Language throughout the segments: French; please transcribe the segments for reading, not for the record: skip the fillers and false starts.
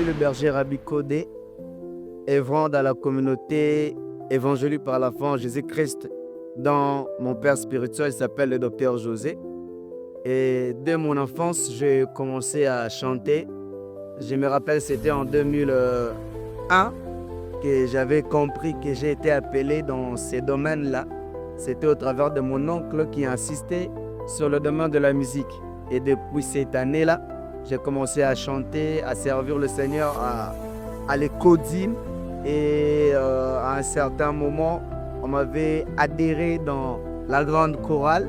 suis le berger Rabbi Kodé, œuvrant dans la communauté évangélique par l'enfant Jésus-Christ, dont mon père spirituel s'appelle le docteur José. Et dès mon enfance, j'ai commencé à chanter. Je me rappelle, c'était en 2001 que j'avais compris que j'ai été appelé dans ces domaines-là. C'était au travers de mon oncle qui insistait sur le domaine de la musique. Et depuis cette année-là, j'ai commencé à chanter, à servir le Seigneur à l'écodime. Et à un certain moment, on m'avait adhéré dans la grande chorale.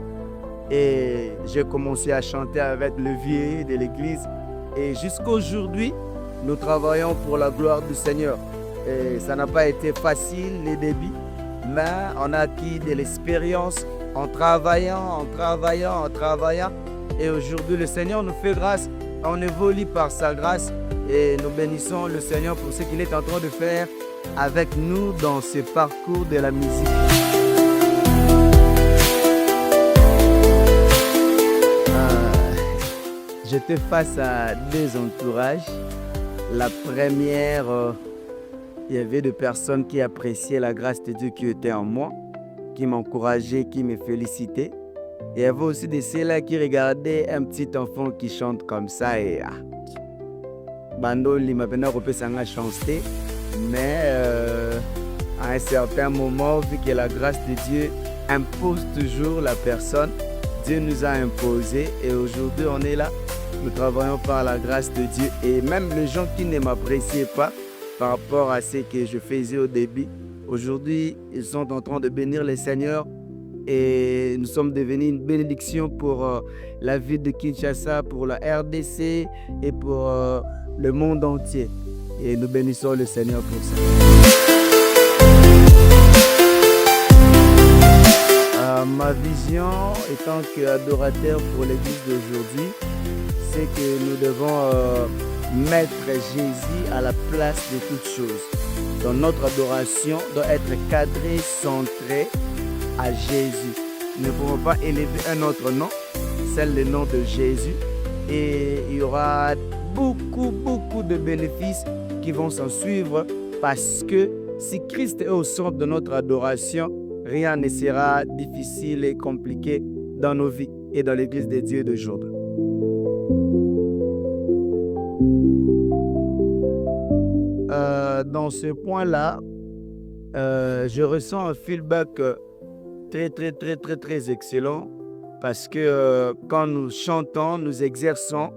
Et j'ai commencé à chanter avec le vieux de l'église. Et jusqu'à aujourd'hui, nous travaillons pour la gloire du Seigneur. Et ça n'a pas été facile les débuts, mais on a acquis de l'expérience en travaillant. Et aujourd'hui, le Seigneur nous fait grâce. On évolue par sa grâce et nous bénissons le Seigneur pour ce qu'il est en train de faire avec nous dans ce parcours de la musique. J'étais face à deux entourages. La première, il y avait des personnes qui appréciaient la grâce de Dieu qui était en moi, qui m'encourageaient, qui me félicitaient. Et il y avait aussi des ceux-là qui regardaient un petit enfant qui chante comme ça et Bandoli m'a bien repris sa chanter. Mais à un certain moment, vu que la grâce de Dieu impose toujours la personne, Dieu nous a imposé et aujourd'hui on est là. Nous travaillons par la grâce de Dieu et même les gens qui ne m'appréciaient pas par rapport à ce que je faisais au début, aujourd'hui ils sont en train de bénir le Seigneur et nous sommes devenus une bénédiction pour la ville de Kinshasa, pour la RDC et pour le monde entier. Et nous bénissons le Seigneur pour ça. Ma vision, étant qu'adorateur pour l'église d'aujourd'hui, c'est que nous devons mettre Jésus à la place de toutes choses. Donc notre adoration doit être cadrée, centrée à Jésus. Nous ne pouvons pas élever un autre nom, c'est le nom de Jésus. Et il y aura beaucoup de bénéfices qui vont s'en suivre parce que si Christ est au centre de notre adoration, rien ne sera difficile et compliqué dans nos vies et dans l'église de Dieu d'aujourd'hui. Dans ce point-là, je ressens un feedback très excellent parce que quand nous chantons, nous exerçons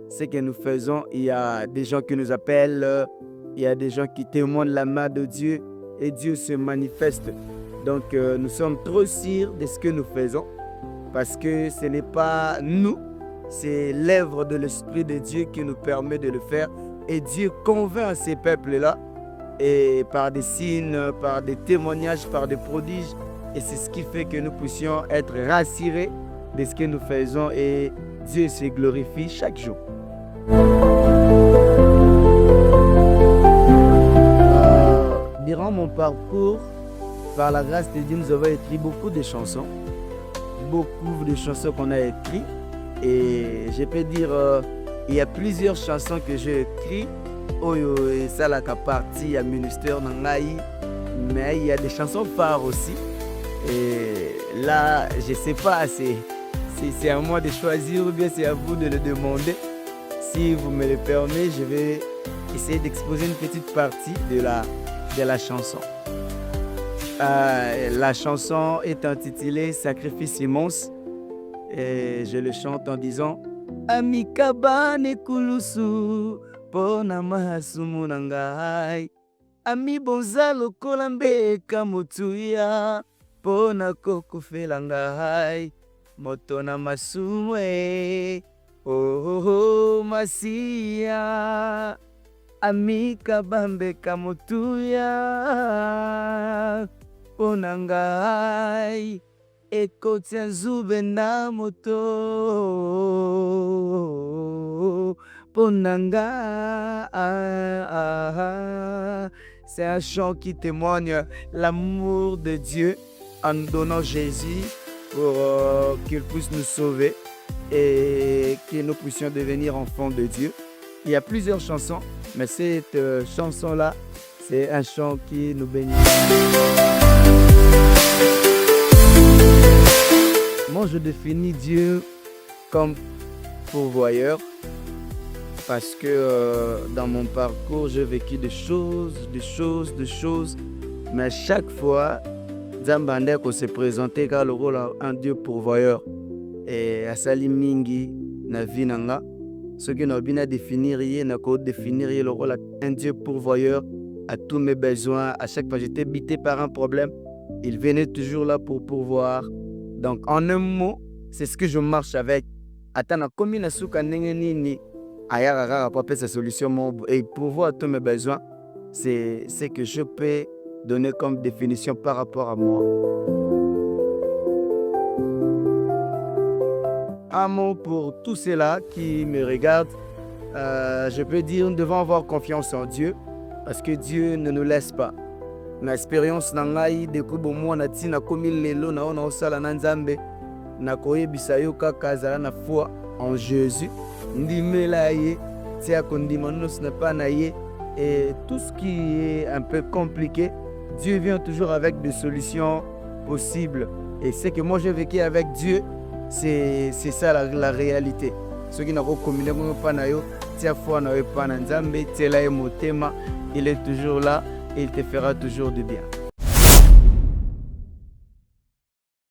ce que nous faisons. Il y a des gens qui nous appellent, il y a des gens qui témoignent la main de Dieu et Dieu se manifeste. Donc nous sommes trop sûrs de ce que nous faisons parce que ce n'est pas nous, c'est l'œuvre de l'Esprit de Dieu qui nous permet de le faire. Et Dieu convainc ces peuples-là et par des signes, par des témoignages, par des prodiges. Et c'est ce qui fait que nous puissions être rassurés de ce que nous faisons et Dieu se glorifie chaque jour. Durant mon parcours, par la grâce de Dieu, nous avons écrit beaucoup de chansons qu'on a écrites. Et je peux dire, il y a plusieurs chansons que j'ai écrites. Et ça, la partie à ministère Nangaï. Mais il y a des chansons phares aussi. Et là, je ne sais pas, c'est à moi de choisir ou bien c'est à vous de le demander. Si vous me le permettez, je vais essayer d'exposer une petite partie de la chanson. La chanson est intitulée Sacrifice immense et je le chante en disant Amikabane kulusu pona mahasumu nangai Ami bonza lokola mbeka motuya pona kokufela ngai moto na masumu masia Amikabambeka motuya pona ngai ekotia nzube na moto pona ngai. C'est un chant qui témoigne l'amour de Dieu en nous donnant Jésus pour qu'il puisse nous sauver et que nous puissions devenir enfants de Dieu. Il y a plusieurs chansons Mais cette chanson-là, c'est un chant qui nous bénit. Moi, je définis Dieu comme pourvoyeur parce que dans mon parcours, j'ai vécu des choses. Mais à chaque fois, Zambandeko s'est présenté comme le rôle d'un Dieu pourvoyeur. Et Asali Mingi, na vie nanga, ce qui n'a bien définir, le rôle d'un Dieu pourvoyeur à tous mes besoins. À chaque fois, j'étais bité par un problème, il venait toujours là pour pourvoir. Donc, en un mot, c'est ce que je marche avec. Attends, comme il a souka nini, ayara pas sa solution et pourvoir à tous mes besoins, c'est ce que je peux donner comme définition par rapport à moi. Un mot pour tous ceux-là qui me regardent, je peux dire nous devons avoir confiance en Dieu parce que Dieu ne nous laisse pas. L'expérience nangai de kubomo na tina komi lelo na ona osala na nzambe na koyebisa yo kaka azala na foi en Jésus ndimela ye tia kondima nos na pas na ye et tout ce qui est un peu compliqué, Dieu vient toujours avec des solutions possibles et c'est que moi j'ai vécu avec Dieu, c'est ça la réalité. Ceux qui n'ont pas communiqué pas na yo tia foi na yo pas na nzambe tia la motema, il est toujours là et il te fera toujours du bien.